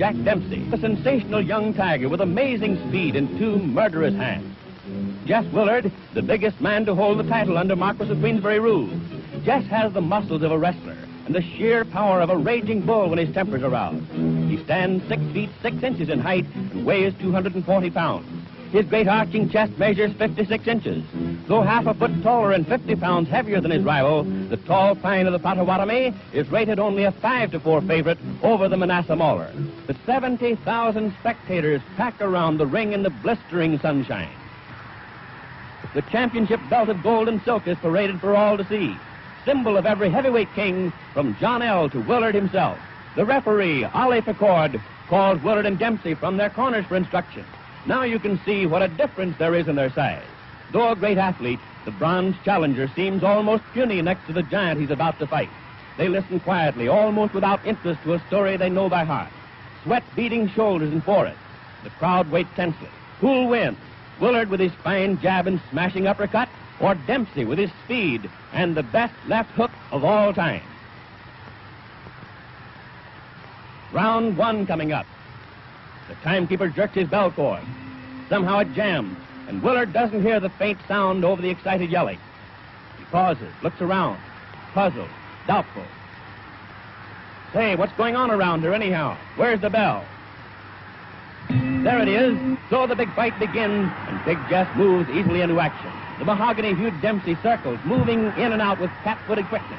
Jack Dempsey, a sensational young tiger with amazing speed and two murderous hands. Jess Willard, the biggest man to hold the title under Marquis of Queensberry rule. Jess has the muscles of a wrestler and the sheer power of a raging bull when his temper's aroused. He stands 6 feet 6 inches in height and weighs 240 pounds. His great arching chest measures 56 inches. Though half a foot taller and 50 pounds heavier than his rival, the tall pine of the Potawatomi is rated only a 5-4 favorite over the Manassas Mauler. The 70,000 spectators pack around the ring in the blistering sunshine. The championship belt of gold and silk is paraded for all to see, symbol of every heavyweight king from John L. to Willard himself. The referee, Ollie Ficord, calls Willard and Dempsey from their corners for instruction. Now you can see what a difference there is in their size. Though a great athlete, the bronze challenger seems almost puny next to the giant he's about to fight. They listen quietly, almost without interest, to a story they know by heart. Sweat beading shoulders and foreheads. The crowd waits tensely. Who'll win? Willard with his fine jab and smashing uppercut, or Dempsey with his speed and the best left hook of all time? Round 1 coming up. The timekeeper jerks his bell cord. Somehow it jams, and Willard doesn't hear the faint sound over the excited yelling. He pauses, looks around, puzzled, doubtful. Say, what's going on around here anyhow? Where's the bell? There it is. So the big fight begins, and Big Jess moves easily into action. The mahogany-hued Dempsey circles, moving in and out with cat-footed quickness.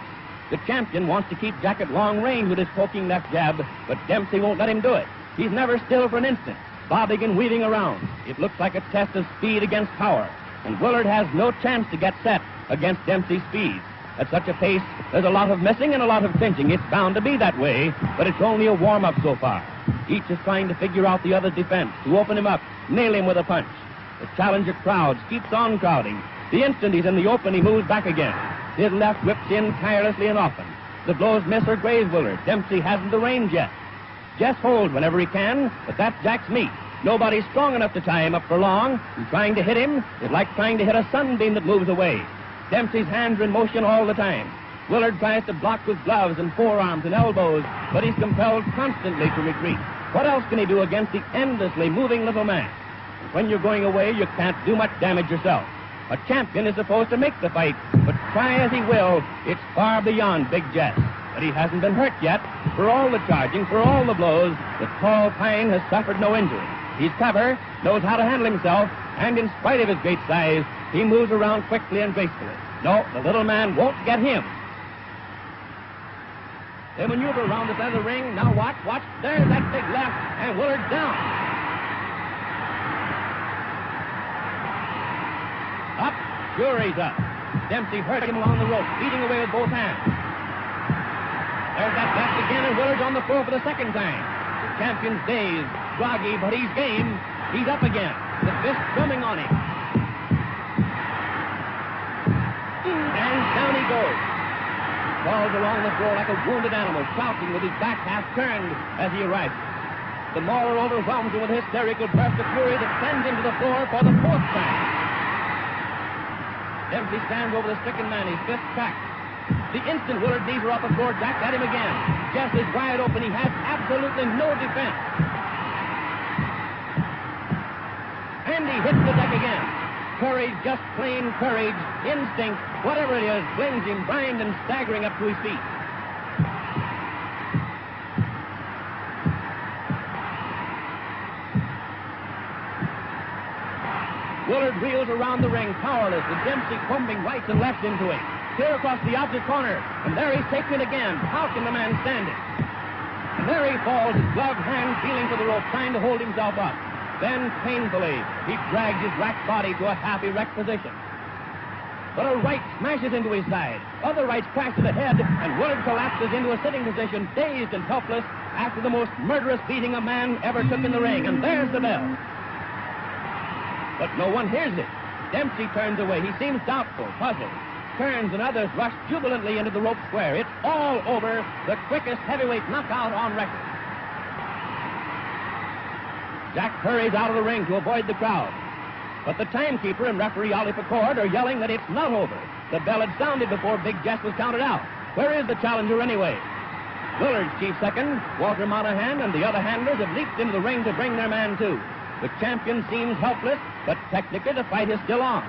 The champion wants to keep Jack at long range with his poking left jab, but Dempsey won't let him do it. He's never still for an instant, bobbing and weaving around. It looks like a test of speed against power, and Willard has no chance to get set against Dempsey's speed. At such a pace, there's a lot of missing and a lot of clinching. It's bound to be that way, but it's only a warm-up so far. Each is trying to figure out the other's defense, to open him up, nail him with a punch. The challenger crowds keeps on crowding. The instant he's in the open, he moves back again. His left whips in tirelessly and often. The blows miss or graze Willard. Dempsey hasn't the range yet. Jess holds whenever he can, but that's Jack's meat. Nobody's strong enough to tie him up for long, and trying to hit him is like trying to hit a sunbeam that moves away. Dempsey's hands are in motion all the time. Willard tries to block with gloves and forearms and elbows, but he's compelled constantly to retreat. What else can he do against the endlessly moving little man? And when you're going away, you can't do much damage yourself. A champion is supposed to make the fight, but try as he will, it's far beyond Big Jess. But he hasn't been hurt yet. For all the charging, for all the blows, the tall pine has suffered no injury. He's clever, knows how to handle himself, and in spite of his great size, he moves around quickly and gracefully. No, the little man won't get him. They maneuver around the side of the ring. Now watch. There's that big left, and Willard's down. Up. Sure he's up. Dempsey hurt him along the rope, beating away with both hands. There's that left again, and Willard's on the floor for the second time. The champion's dazed, groggy, but he's game. He's up again. The fist drumming on him. And down he goes. Falls along the floor like a wounded animal, crouching with his back half turned as he arrives. The mauler overwhelms him with a hysterical burst of fury that sends him to the floor for the 4th time. Dempsey stands over the stricken man, his fist cracked. The instant Willard knees are off the floor, Jack at him again. Jess is wide open. He has absolutely no defense. And he hits the deck again. Courage, just plain courage, instinct, whatever it is, flings him blind and staggering up to his feet. Willard reels around the ring, powerless, with Dempsey pumping right and left into him. Clear across the opposite corner, and there he's taking it again. How can the man stand it? And there he falls, his gloved hand feeling for the rope, trying to hold himself up. Then, painfully, he drags his racked body to a half-erect position. But a right smashes into his side. Other rights crash to the head, and Willard collapses into a sitting position, dazed and helpless, after the most murderous beating a man ever took in the ring. And there's the bell. But no one hears it. Dempsey turns away. He seems doubtful, puzzled. Turns and others rush jubilantly into the rope square. It's all over. The quickest heavyweight knockout on record. Jack hurries out of the ring to avoid the crowd. But the timekeeper and referee Ollie Ficord are yelling that it's not over. The bell had sounded before Big Jess was counted out. Where is the challenger anyway? Willard's chief second, Walter Monahan, and the other handlers have leaped into the ring to bring their man too. The champion seems helpless, but technically the fight is still on.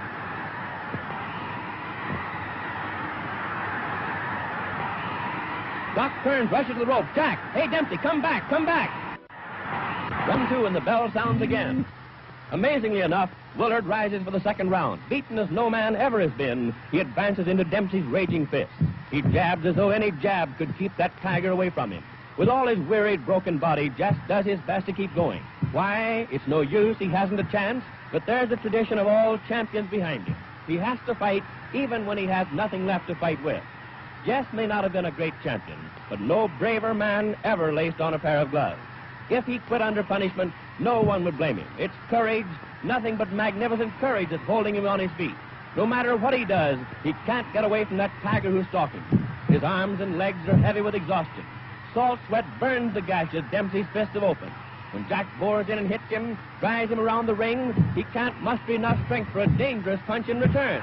Doc turns, rushes to the rope. Jack, hey, Dempsey, come back, come back. 1-2, and the bell sounds again. Amazingly enough, Willard rises for the second round. Beaten as no man ever has been, he advances into Dempsey's raging fist. He jabs as though any jab could keep that tiger away from him. With all his wearied, broken body, Jess does his best to keep going. Why? It's no use, he hasn't a chance, but there's the tradition of all champions behind him. He has to fight even when he has nothing left to fight with. Jess may not have been a great champion, but no braver man ever laced on a pair of gloves. If he quit under punishment, no one would blame him. It's courage, nothing but magnificent courage that's holding him on his feet. No matter what he does, he can't get away from that tiger who's stalking him. His arms and legs are heavy with exhaustion. Salt sweat burns the gashes Dempsey's fists have opened. When Jack bores in and hits him, drives him around the ring, he can't muster enough strength for a dangerous punch in return.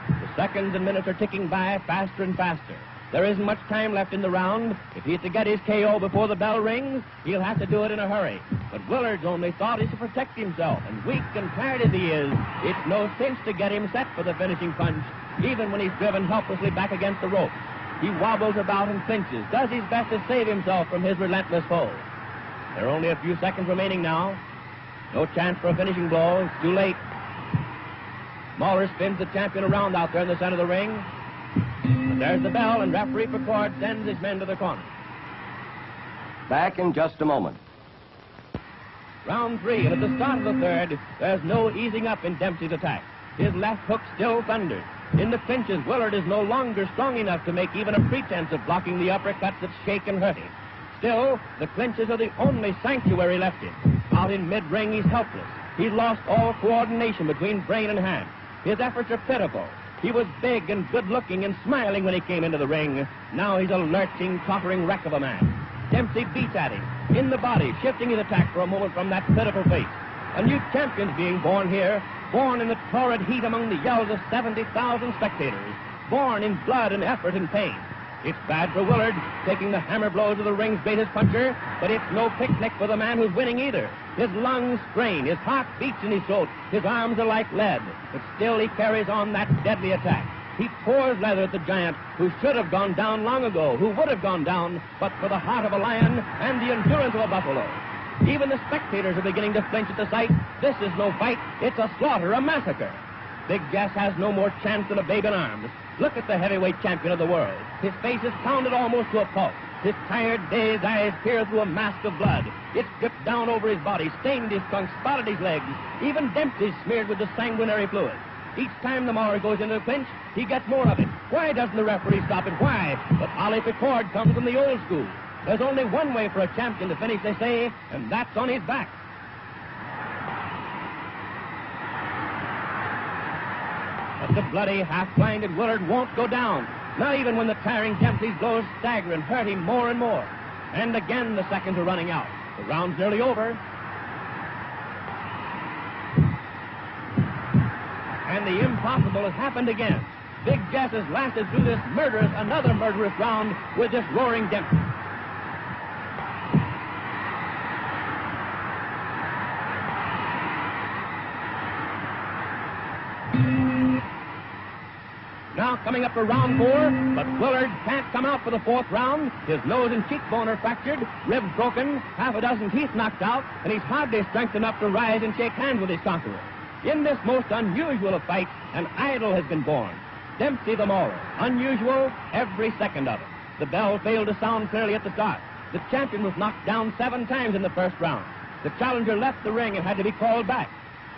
The seconds and minutes are ticking by faster and faster. There isn't much time left in the round. If he's to get his KO before the bell rings, he'll have to do it in a hurry. But Willard's only thought is to protect himself, and weak and tired as he is, it's no cinch to get him set for the finishing punch, even when he's driven helplessly back against the rope. He wobbles about and clinches, does his best to save himself from his relentless foe. There are only a few seconds remaining now. No chance for a finishing blow. It's too late. Mauler spins the champion around out there in the center of the ring. And there's the bell, and referee Pickard sends his men to the corner. Back in just a moment. Round 3, and at the start of the third, there's no easing up in Dempsey's attack. His left hook still thunders. In the clinches, Willard is no longer strong enough to make even a pretense of blocking the uppercuts that shake and hurt him. Still, the clinches are the only sanctuary left him. Out in mid-ring, he's helpless. He's lost all coordination between brain and hand. His efforts are pitiful. He was big and good-looking and smiling when he came into the ring. Now he's a lurching, tottering wreck of a man. Dempsey beats at him, in the body, shifting his attack for a moment from that pitiful face. A new champion's being born here, born in the torrid heat among the yells of 70,000 spectators, born in blood and effort and pain. It's bad for Willard, taking the hammer blows of the ring's greatest puncher, but it's no picnic for the man who's winning either. His lungs strain, his heart beats in his throat, his arms are like lead, but still he carries on that deadly attack. He pours leather at the giant who should have gone down long ago, who would have gone down, but for the heart of a lion and the endurance of a buffalo. Even the spectators are beginning to flinch at the sight. This is no fight, it's a slaughter, a massacre. Big Jess has no more chance than a babe in arms. Look at the heavyweight champion of the world. His face is pounded almost to a pulp. His tired, dazed eyes peer through a mask of blood. It's dripped down over his body, stained his trunk, spotted his legs. Even Dempsey's smeared with the sanguinary fluid. Each time the Mauler goes into the clinch, he gets more of it. Why doesn't the referee stop it? Why? But Ollie Pickard comes from the old school. There's only one way for a champion to finish, they say, and that's on his back. But the bloody, half-blinded Willard won't go down, not even when the tiring Dempsey's blows stagger and hurt him more and more. And again the seconds are running out. The round's nearly over. And the impossible has happened again. Big Jess has lasted through this another murderous round with this roaring Dempsey. Now coming up for round 4, but Willard can't come out for the 4th round. His nose and cheekbone are fractured, ribs broken, half a dozen teeth knocked out, and he's hardly strength enough to rise and shake hands with his conqueror. In this most unusual of fights, an idol has been born. Dempsey the Mauler. Unusual, every second of it. The bell failed to sound clearly at the start. The champion was knocked down 7 times in the 1st round. The challenger left the ring and had to be called back.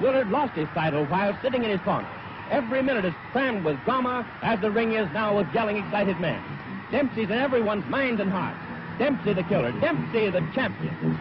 Willard lost his title while sitting in his corner. Every minute is crammed with drama, as the ring is now with yelling, excited men. Dempsey's in everyone's minds and hearts. Dempsey the killer. Dempsey the champion.